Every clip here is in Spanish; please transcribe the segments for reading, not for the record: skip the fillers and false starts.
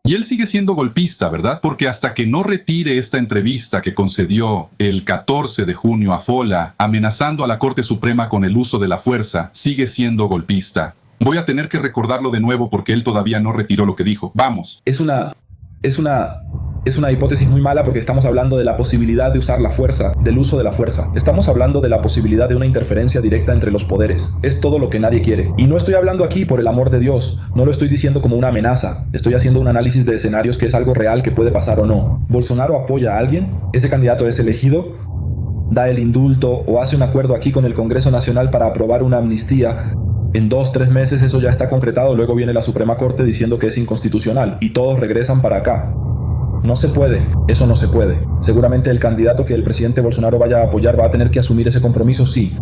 Y él sigue siendo golpista, ¿verdad? Porque hasta que no retire esta entrevista que concedió el 14 de junio a Fola, amenazando a la Corte Suprema con el uso de la fuerza, sigue siendo golpista. Voy a tener que recordarlo de nuevo porque él todavía no retiró lo que dijo. Vamos. Es una hipótesis muy mala porque estamos hablando de la posibilidad de usar la fuerza, del uso de la fuerza. Estamos hablando de la posibilidad de una interferencia directa entre los poderes. Es todo lo que nadie quiere. Y no estoy hablando aquí por el amor de Dios. No lo estoy diciendo como una amenaza. Estoy haciendo un análisis de escenarios que es algo real que puede pasar o no. ¿Bolsonaro apoya a alguien? ¿Ese candidato es elegido? ¿Da el indulto o hace un acuerdo aquí con el Congreso Nacional para aprobar una amnistía? En 2-3 meses eso ya está concretado, luego viene la Suprema Corte diciendo que es inconstitucional y todos regresan para acá. No se puede, eso no se puede. Seguramente el candidato que el presidente Bolsonaro vaya a apoyar va a tener que asumir ese compromiso, sí.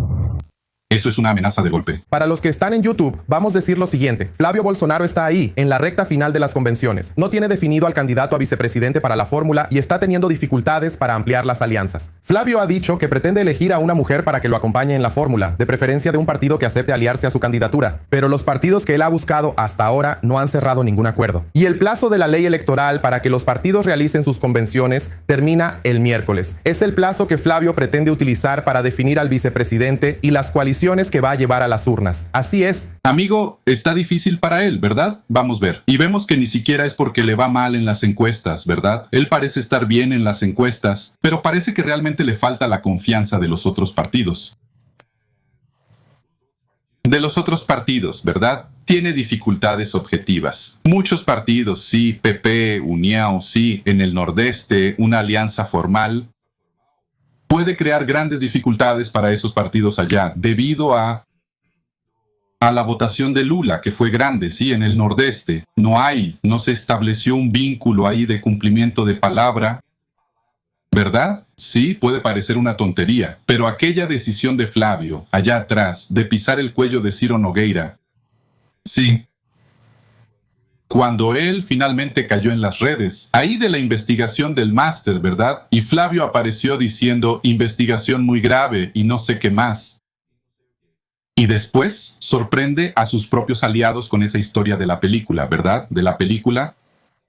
Eso es una amenaza de golpe. Para los que están en YouTube, vamos a decir lo siguiente. Flavio Bolsonaro está ahí, en la recta final de las convenciones. No tiene definido al candidato a vicepresidente para la fórmula y está teniendo dificultades para ampliar las alianzas. Flavio ha dicho que pretende elegir a una mujer para que lo acompañe en la fórmula, de preferencia de un partido que acepte aliarse a su candidatura. Pero los partidos que él ha buscado hasta ahora no han cerrado ningún acuerdo. Y el plazo de la ley electoral para que los partidos realicen sus convenciones termina el miércoles. Es el plazo que Flavio pretende utilizar para definir al vicepresidente y las coaliciones que va a llevar a las urnas. Así es. Amigo, está difícil para él, ¿verdad? Vamos a ver. Y vemos que ni siquiera es porque le va mal en las encuestas, ¿verdad? Él parece estar bien en las encuestas, pero parece que realmente le falta la confianza de los otros partidos. ¿Verdad? Tiene dificultades objetivas. Muchos partidos, sí, PP, União, sí, en el Nordeste, una alianza formal, puede crear grandes dificultades para esos partidos allá, debido a la votación de Lula, que fue grande, sí, en el Nordeste. No se estableció un vínculo ahí de cumplimiento de palabra, ¿verdad? Sí, puede parecer una tontería, pero aquella decisión de Flavio, allá atrás, de pisar el cuello de Ciro Nogueira, sí. Cuando él finalmente cayó en las redes, ahí de la investigación del máster, ¿verdad? Y Flavio apareció diciendo investigación muy grave y no sé qué más. Y después sorprende a sus propios aliados con esa historia de la película, ¿verdad? De la película.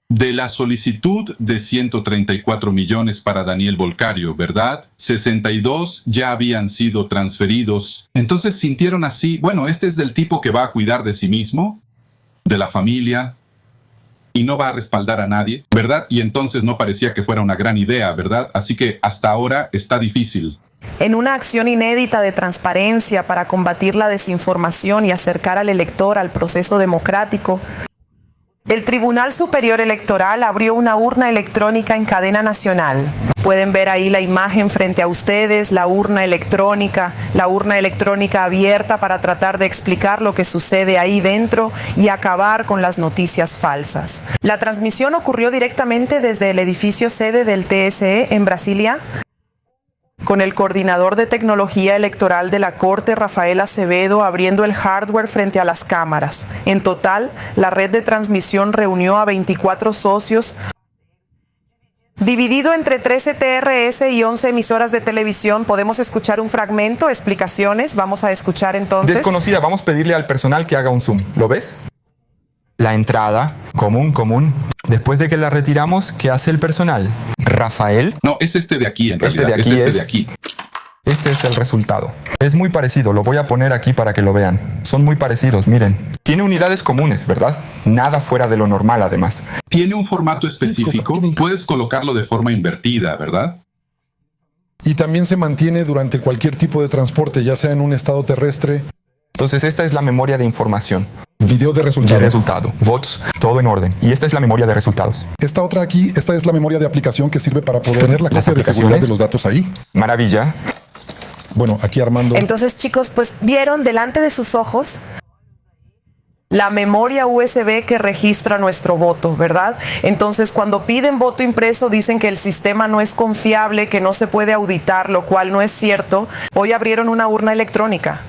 De la solicitud de 134 millones para Daniel Bolcario, ¿verdad? 62 ya habían sido transferidos. Entonces sintieron así, bueno, este es del tipo que va a cuidar de sí mismo, de la familia, y no va a respaldar a nadie, ¿verdad? Y entonces no parecía que fuera una gran idea, ¿verdad? Así que hasta ahora está difícil. En una acción inédita de transparencia para combatir la desinformación y acercar al elector al proceso democrático, el Tribunal Superior Electoral abrió una urna electrónica en cadena nacional. Pueden ver ahí la imagen frente a ustedes, la urna electrónica abierta para tratar de explicar lo que sucede ahí dentro y acabar con las noticias falsas. La transmisión ocurrió directamente desde el edificio sede del TSE en Brasilia, con el coordinador de tecnología electoral de la Corte, Rafael Acevedo, abriendo el hardware frente a las cámaras. En total, la red de transmisión reunió a 24 socios, dividido entre 13 TRS y 11 emisoras de televisión. Podemos escuchar un fragmento, explicaciones. Vamos a escuchar entonces. Desconocida, vamos a pedirle al personal que haga un zoom. ¿Lo ves? La entrada, común. Después de que la retiramos, ¿qué hace el personal? Rafael. No, es este de aquí en realidad. De aquí. Este es el resultado. Es muy parecido, lo voy a poner aquí para que lo vean. Son muy parecidos, miren. Tiene unidades comunes, ¿verdad? Nada fuera de lo normal, además. Tiene un formato específico. Puedes colocarlo de forma invertida, ¿verdad? Y también se mantiene durante cualquier tipo de transporte, ya sea en un estado terrestre. Entonces esta es la memoria de información. Video de resultado. Votos, todo en orden. Y esta es la memoria de resultados. Esta otra aquí, esta es la memoria de aplicación que sirve para poder tener la copia de seguridad de los datos ahí. Maravilla. Bueno, aquí Armando. Entonces, chicos, pues vieron delante de sus ojos la memoria USB que registra nuestro voto, ¿verdad? Entonces, cuando piden voto impreso, dicen que el sistema no es confiable, que no se puede auditar, lo cual no es cierto. Hoy abrieron una urna electrónica.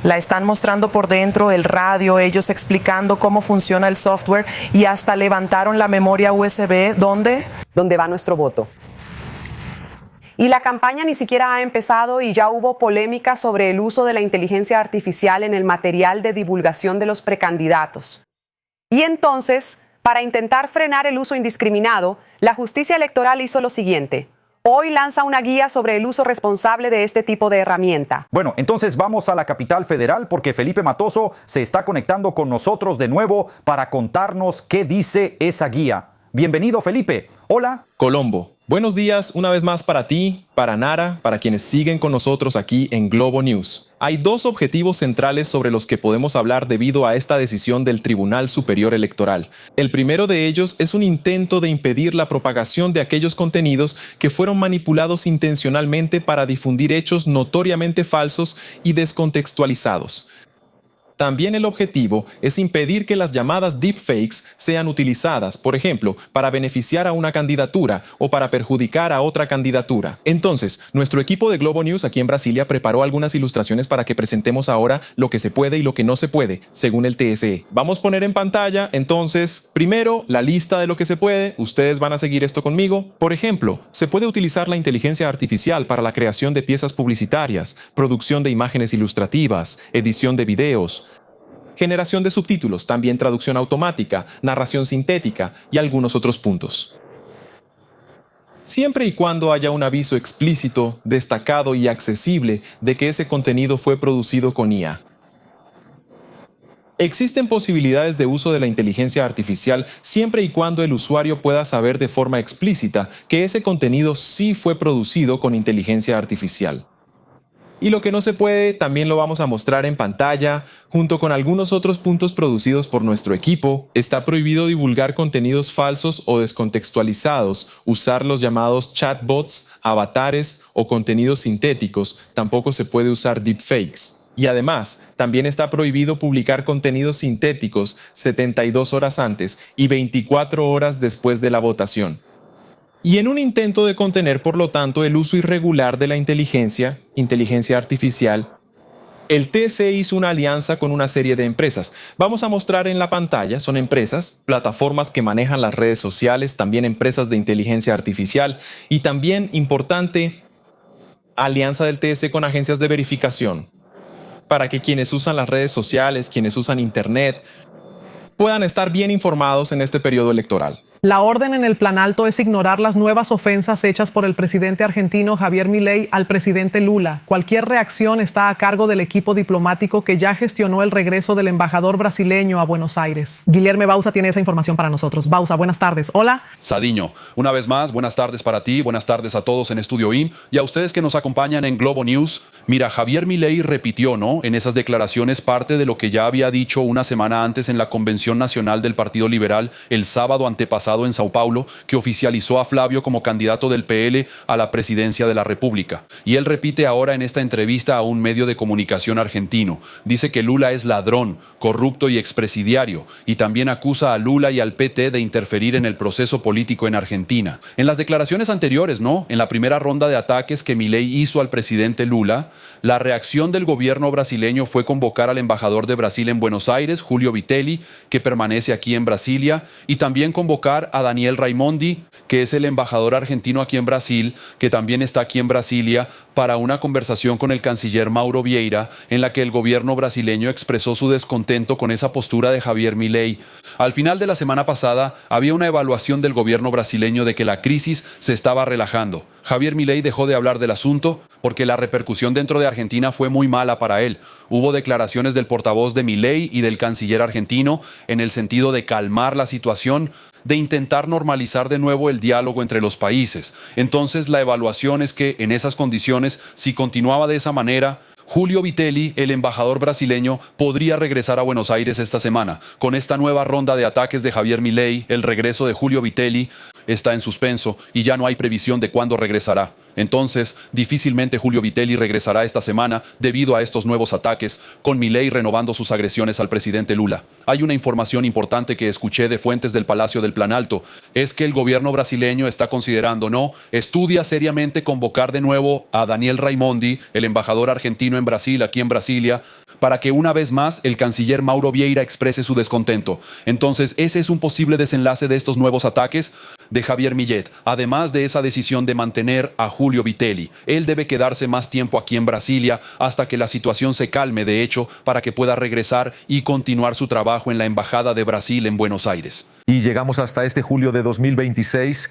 La están mostrando por dentro, el radio, ellos explicando cómo funciona el software y hasta levantaron la memoria USB. ¿Dónde? Donde va nuestro voto. Y la campaña ni siquiera ha empezado y ya hubo polémica sobre el uso de la inteligencia artificial en el material de divulgación de los precandidatos. Y entonces Para intentar frenar el uso indiscriminado, la justicia electoral hizo lo siguiente. Hoy lanza una guía sobre el uso responsable de este tipo de herramienta. Bueno, entonces vamos a la capital federal porque Felipe Matoso se está conectando con nosotros de nuevo para contarnos qué dice esa guía. Bienvenido, Felipe. Hola. Colombo, buenos días una vez más para ti, para Nara, para quienes siguen con nosotros aquí en Globo News. Hay dos objetivos centrales sobre los que podemos hablar debido a esta decisión del Tribunal Superior Electoral. El primero de ellos es un intento de impedir la propagación de aquellos contenidos que fueron manipulados intencionalmente para difundir hechos notoriamente falsos y descontextualizados. También el objetivo es impedir que las llamadas deepfakes sean utilizadas, por ejemplo, para beneficiar a una candidatura o para perjudicar a otra candidatura. Entonces, nuestro equipo de Globo News aquí en Brasilia preparó algunas ilustraciones para que presentemos ahora lo que se puede y lo que no se puede, según el TSE. Vamos a poner en pantalla, entonces, primero, la lista de lo que se puede. Ustedes van a seguir esto conmigo. Por ejemplo, se puede utilizar la inteligencia artificial para la creación de piezas publicitarias, producción de imágenes ilustrativas, edición de videos, generación de subtítulos, también traducción automática, narración sintética y algunos otros puntos. Siempre y cuando haya un aviso explícito, destacado y accesible de que ese contenido fue producido con IA. Existen posibilidades de uso de la inteligencia artificial siempre y cuando el usuario pueda saber de forma explícita que ese contenido sí fue producido con inteligencia artificial. Y lo que no se puede también lo vamos a mostrar en pantalla, junto con algunos otros puntos producidos por nuestro equipo. Está prohibido divulgar contenidos falsos o descontextualizados, usar los llamados chatbots, avatares o contenidos sintéticos. Tampoco se puede usar deepfakes. Y además, también está prohibido publicar contenidos sintéticos 72 horas antes y 24 horas después de la votación. Y en un intento de contener, por lo tanto, el uso irregular de la inteligencia artificial, el TSE hizo una alianza con una serie de empresas. Vamos a mostrar en la pantalla, son empresas, plataformas que manejan las redes sociales, también empresas de inteligencia artificial y también, importante, alianza del TSE con agencias de verificación, para que quienes usan las redes sociales, quienes usan Internet, puedan estar bien informados en este periodo electoral. La orden en el Plan Alto es ignorar las nuevas ofensas hechas por el presidente argentino Javier Milei al presidente Lula. Cualquier reacción está a cargo del equipo diplomático que ya gestionó el regreso del embajador brasileño a Buenos Aires. Guilherme Bausa tiene esa información para nosotros. Bausa, buenas tardes. Hola. Sadiño, una vez más, buenas tardes para ti, buenas tardes a todos en Estudio IN y a ustedes que nos acompañan en Globo News. Mira, Javier Milei repitió, ¿no?, en esas declaraciones parte de lo que ya había dicho una semana antes en la Convención Nacional del Partido Liberal el sábado antepasado en Sao Paulo, que oficializó a Flavio como candidato del PL a la presidencia de la República. Y él repite ahora en esta entrevista a un medio de comunicación argentino. Dice que Lula es ladrón, corrupto y expresidiario, y también acusa a Lula y al PT de interferir en el proceso político en Argentina. En las declaraciones anteriores, ¿no?, en la primera ronda de ataques que Milei hizo al presidente Lula, la reacción del gobierno brasileño fue convocar al embajador de Brasil en Buenos Aires, Julio Vitelli, que permanece aquí en Brasilia, y también convocar a Daniel Raimondi, que es el embajador argentino aquí en Brasil, que también está aquí en Brasilia, para una conversación con el canciller Mauro Vieira, en la que el gobierno brasileño expresó su descontento con esa postura de Javier Milei. Al final de la semana pasada, había una evaluación del gobierno brasileño de que la crisis se estaba relajando. Javier Milei dejó de hablar del asunto porque la repercusión dentro de Argentina fue muy mala para él. Hubo declaraciones del portavoz de Milei y del canciller argentino en el sentido de calmar la situación, de intentar normalizar de nuevo el diálogo entre los países. Entonces la evaluación es que en esas condiciones, si continuaba de esa manera, Julio Vitelli, el embajador brasileño, podría regresar a Buenos Aires esta semana. Con esta nueva ronda de ataques de Javier Milei, el regreso de Julio Vitelli está en suspenso y ya no hay previsión de cuándo regresará. Entonces, difícilmente Julio Vitelli regresará esta semana debido a estos nuevos ataques, con Milei renovando sus agresiones al presidente Lula. Hay una información importante que escuché de fuentes del Palacio del Planalto, es que el gobierno brasileño está considerando, estudia seriamente convocar de nuevo a Daniel Raimondi, el embajador argentino en Brasil, aquí en Brasilia, para que una vez más el canciller Mauro Vieira exprese su descontento. Entonces, ese es un posible desenlace de estos nuevos ataques. de Javier Millet, además de esa decisión de mantener a Julio Vitelli. Él debe quedarse más tiempo aquí en Brasilia hasta que la situación se calme, de hecho, para que pueda regresar y continuar su trabajo en la Embajada de Brasil en Buenos Aires. Y llegamos hasta este julio de 2026,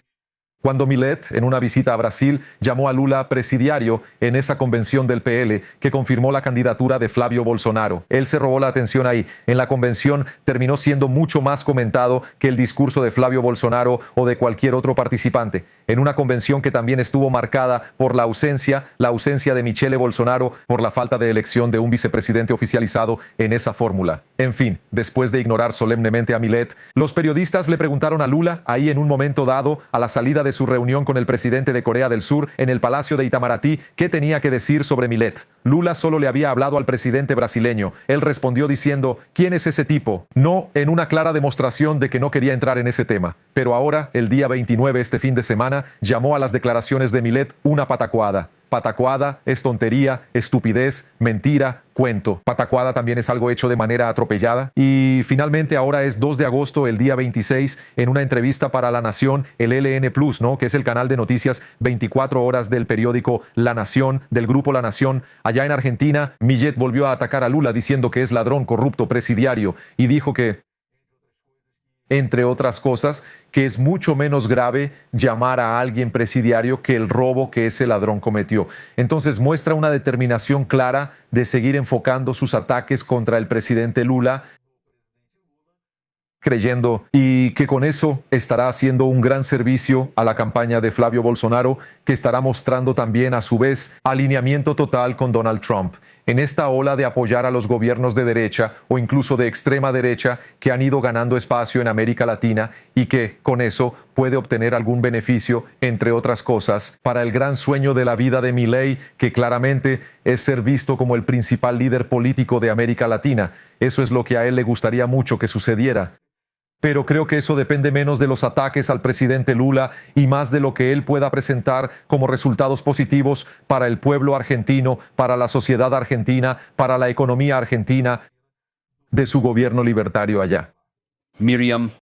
cuando Millet, en una visita a Brasil, llamó a Lula presidiario en esa convención del PL que confirmó la candidatura de Flavio Bolsonaro. Él se robó la atención ahí. En la convención terminó siendo mucho más comentado que el discurso de Flavio Bolsonaro o de cualquier otro participante. En una convención que también estuvo marcada por la ausencia de Michele Bolsonaro por la falta de elección de un vicepresidente oficializado en esa fórmula. En fin, después de ignorar solemnemente a Millet, los periodistas le preguntaron a Lula, ahí en un momento dado, a la salida de su reunión con el presidente de Corea del Sur en el Palacio de Itamaraty, qué tenía que decir sobre Millet. Lula solo le había hablado al presidente brasileño. Él respondió diciendo, ¿quién es ese tipo? No, en una clara demostración de que no quería entrar en ese tema. Pero ahora, el día 29, este fin de semana, llamó a las declaraciones de Millet una patacuada. Patacuada es tontería, estupidez, mentira, cuento. Patacuada también es algo hecho de manera atropellada. Y finalmente ahora es 2 de agosto, el día 26, en una entrevista para La Nación, el LN Plus, ¿no? Que es el canal de noticias 24 horas del periódico La Nación, del grupo La Nación. Allá en Argentina, Millet volvió a atacar a Lula diciendo que es ladrón, corrupto, presidiario, y dijo que, entre otras cosas, que es mucho menos grave llamar a alguien presidiario que el robo que ese ladrón cometió. Entonces muestra una determinación clara de seguir enfocando sus ataques contra el presidente Lula, creyendo y que con eso estará haciendo un gran servicio a la campaña de Flavio Bolsonaro, que estará mostrando también a su vez alineamiento total con Donald Trump en esta ola de apoyar a los gobiernos de derecha o incluso de extrema derecha que han ido ganando espacio en América Latina y que con eso puede obtener algún beneficio, entre otras cosas, para el gran sueño de la vida de Milei, que claramente es ser visto como el principal líder político de América Latina. Eso es lo que a él le gustaría mucho que sucediera. Pero creo que eso depende menos de los ataques al presidente Lula y más de lo que él pueda presentar como resultados positivos para el pueblo argentino, para la sociedad argentina, para la economía argentina, de su gobierno libertario allá. Miriam,